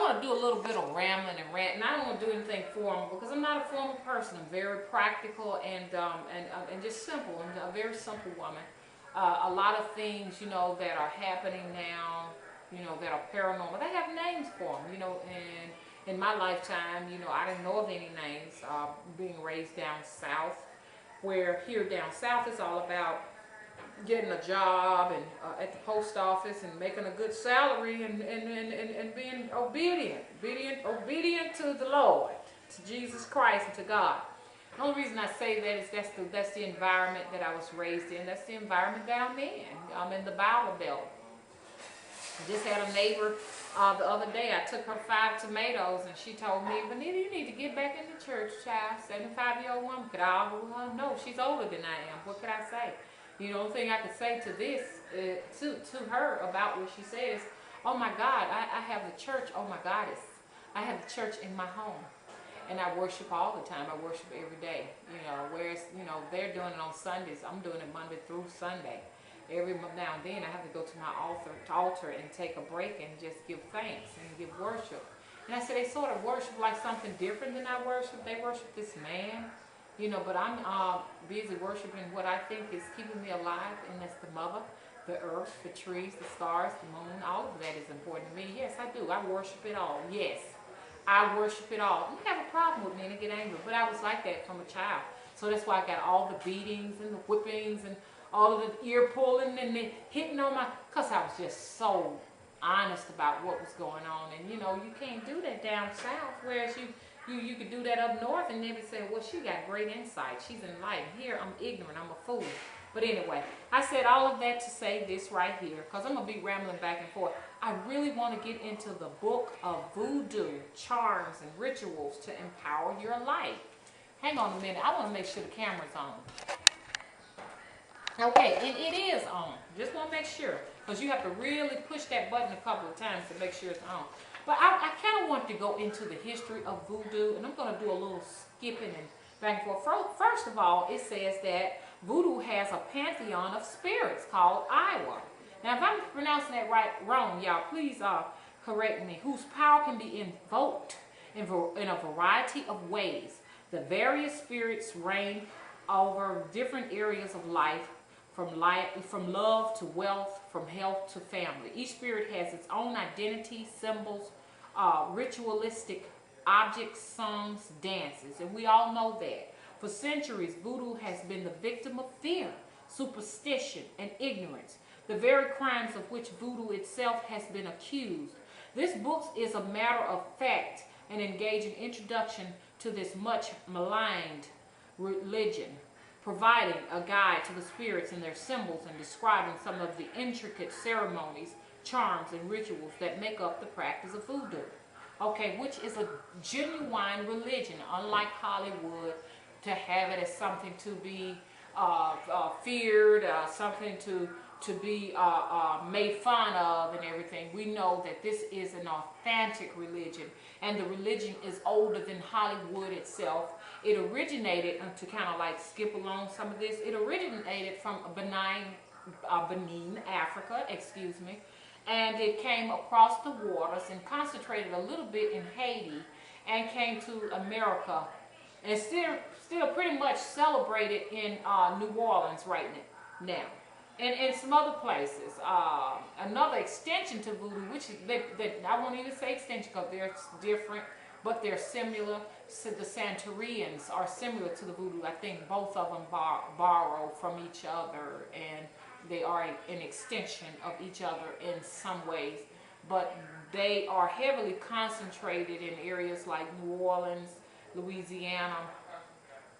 want to do a little bit of rambling and ranting. I don't want to do anything formal because I'm not a formal person. I'm very practical and just simple. I'm a very simple woman. A lot of things, you know, that are happening now, you know, that are paranormal, they have names for them, you know, and in my lifetime, you know, I didn't know of any names, being raised down south, where here down south it's all about getting a job and at the post office and making a good salary and being obedient to the Lord, to Jesus Christ and to God. The only reason I say that is that's the environment that I was raised in. That's the environment that I'm in. I'm in the Bible Belt. I just had a neighbor the other day. I took her 5 tomatoes and she told me, "Vanita, you need to get back in the church, child." 75-year-old woman. Could I argue with her? No, she's older than I am. What could I say? You know, the thing I could say to this, to her about what she says, "Oh my God, I have the church. Oh my goddess, I have the church in my home. And I worship all the time. I worship every day. You know, whereas, you know, they're doing it on Sundays. I'm doing it Monday through Sunday. Every now and then I have to go to my altar and take a break and just give thanks and give worship." And I said, they sort of worship like something different than I worship. They worship this man, you know, but I'm busy worshiping what I think is keeping me alive, and that's the mother, the earth, the trees, the stars, the moon. All of that is important to me. Yes, I do. I worship it all. Yes. I worship it all. You have a problem with me and I get angry, but I was like that from a child. So that's why I got all the beatings and the whippings and all of the ear pulling and the hitting on my, because I was just so honest about what was going on. And you know, you can't do that down south, whereas you could do that up north, and they would say, "Well, she got great insight. She's enlightened." Here, I'm ignorant. I'm a fool. But anyway, I said all of that to say this right here, because I'm going to be rambling back and forth. I really want to get into the book of voodoo, charms, and rituals to empower your life. Hang on a minute. I want to make sure the camera's on. Okay, and it is on. Just want to make sure, because you have to really push that button a couple of times to make sure it's on. But I kind of want to go into the history of voodoo, and I'm going to do a little skipping and back and forth. First of all, it says that voodoo has a pantheon of spirits called Iowa. Now, if I'm pronouncing that wrong, y'all, please correct me. Whose power can be invoked in a variety of ways. The various spirits reign over different areas of life, from love to wealth, from health to family. Each spirit has its own identity, symbols, ritualistic objects, songs, dances, and we all know that. For centuries, voodoo has been the victim of fear, superstition, and ignorance, the very crimes of which voodoo itself has been accused. This book is a matter of fact and engaging introduction to this much maligned religion, providing a guide to the spirits and their symbols and describing some of the intricate ceremonies, charms, and rituals that make up the practice of voodoo. Okay, which is a genuine religion, unlike Hollywood, to have it as something to be feared, something to be made fun of and everything. We know that this is an authentic religion, and the religion is older than Hollywood itself. It originated, to kind of like skip along some of this, it originated from Benin, Africa, excuse me, and it came across the waters and concentrated a little bit in Haiti and came to America, and still pretty much celebrated in New Orleans right now. And some other places. Another extension to voodoo, which I won't even say extension because they're different, but they're similar. So the Santerians are similar to the voodoo. I think both of them borrow from each other, and they are an extension of each other in some ways. But they are heavily concentrated in areas like New Orleans, Louisiana.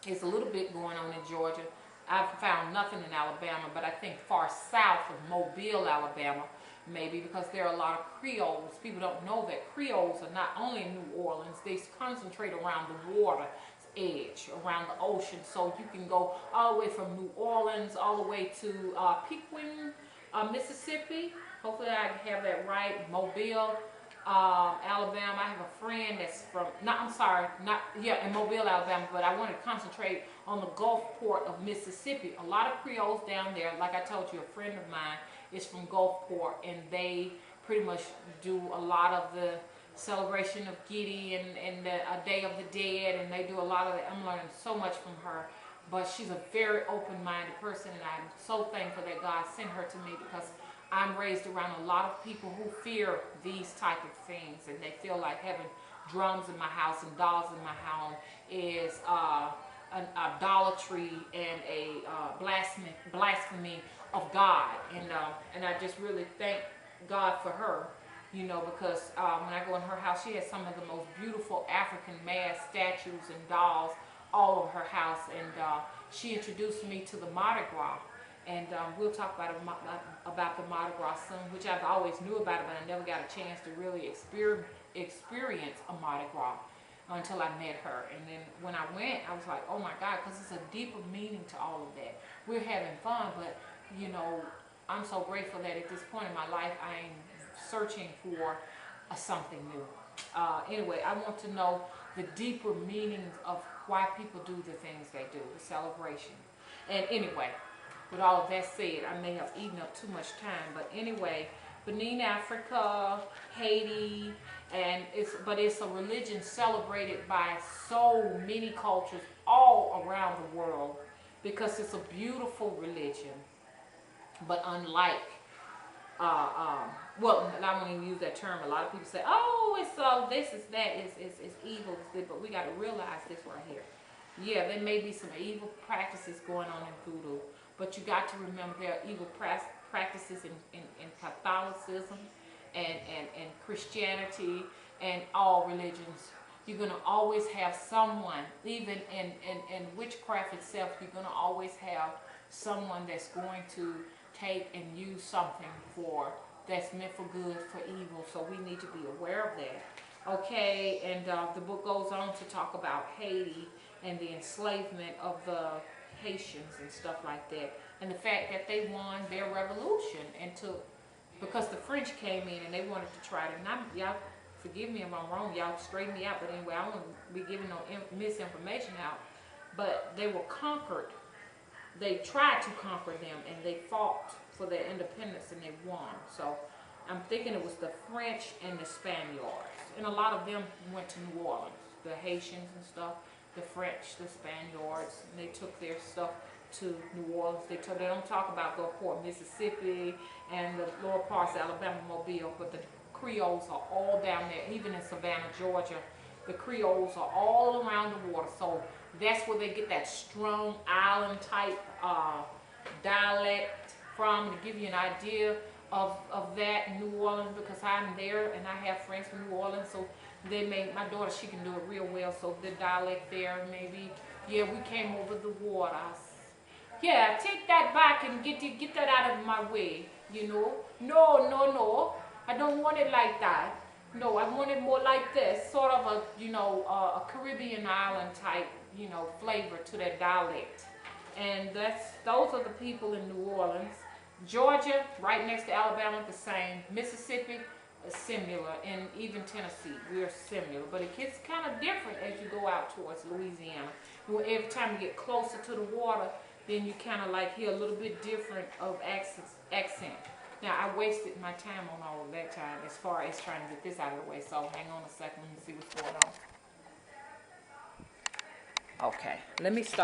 It's a little bit going on in Georgia. I've found nothing in Alabama, but I think far south of Mobile, Alabama, maybe, because there are a lot of Creoles. People don't know that Creoles are not only in New Orleans, they concentrate around the water edge, around the ocean. So you can go all the way from New Orleans all the way to Pequim, Mississippi. Hopefully I have that right. Mobile, Alabama. I have a friend that's from, in Mobile, Alabama, but I want to concentrate on the Gulf Port of Mississippi. A lot of Creoles down there. Like I told you, a friend of mine is from Gulfport, and they pretty much do a lot of the celebration of Giddy and a Day of the Dead, and they do a lot of that. I'm learning so much from her. But she's a very open-minded person, and I'm so thankful that God sent her to me, because I'm raised around a lot of people who fear these type of things, and they feel like having drums in my house and dolls in my home is an idolatry and a blasphemy of God. And I just really thank God for her, you know, because when I go in her house, she has some of the most beautiful African mad statues and dolls all over her house, and she introduced me to the Mardi Gras, and we'll talk about the Mardi Gras soon, which I've always knew about it, but I never got a chance to really experience a Mardi Gras until I met her. And then when I went, I was like, oh my God, because it's a deeper meaning to all of that. We're having fun, but you know, I'm so grateful that at this point in my life, I am searching for something new. Anyway, I want to know the deeper meanings of why people do the things they do, the celebration. And anyway, with all of that said, I may have eaten up too much time, but anyway, Benin, Africa, Haiti, and it's a religion celebrated by so many cultures all around the world, because it's a beautiful religion. But unlike well, I won't even use that term. A lot of people say, oh, it's this is that, it's evil, it's this, but we got to realize this right here. Yeah, there may be some evil practices going on in voodoo, but you got to remember there are evil practices in Catholicism and Christianity and all religions. You're going to always have someone, even in witchcraft itself, you're going to always have someone that's going to take and use something that's meant for good for evil. So we need to be aware of that. Okay, and the book goes on to talk about Haiti and the enslavement of the Haitians and stuff like that, and the fact that they won their revolution because the French came in and they wanted to try to, y'all forgive me if I'm wrong, y'all straighten me out, but anyway, I won't be giving no misinformation out, but they were conquered. They tried to conquer them, and they fought for their independence, and they won. So I'm thinking it was the French and the Spaniards, and a lot of them went to New Orleans, the Haitians and stuff, the French, the Spaniards, and they took their stuff to New Orleans. They don't talk about the Port Mississippi and the lower parts of Alabama, Mobile, but the Creoles are all down there. Even in Savannah, Georgia, the Creoles are all around the water. So that's where they get that strong island type dialect from, to give you an idea of that, New Orleans, because I'm there and I have friends from New Orleans, so my daughter, she can do it real well, so the dialect there, maybe, yeah, we came over the water. Yeah, take that back and get that out of my way, you know. No, I don't want it like that. No, I want it more like this, sort of a, you know, a Caribbean island type, you know, flavor to that dialect. And those are the people in New Orleans. Georgia, right next to Alabama, the same. Mississippi, similar, and even Tennessee, we're similar. But it gets kind of different as you go out towards Louisiana. Every time you get closer to the water, then you kind of like hear a little bit different of accent. Now, I wasted my time on all of that time as far as trying to get this out of the way. So hang on a second, let me see what's going on. Okay, let me start.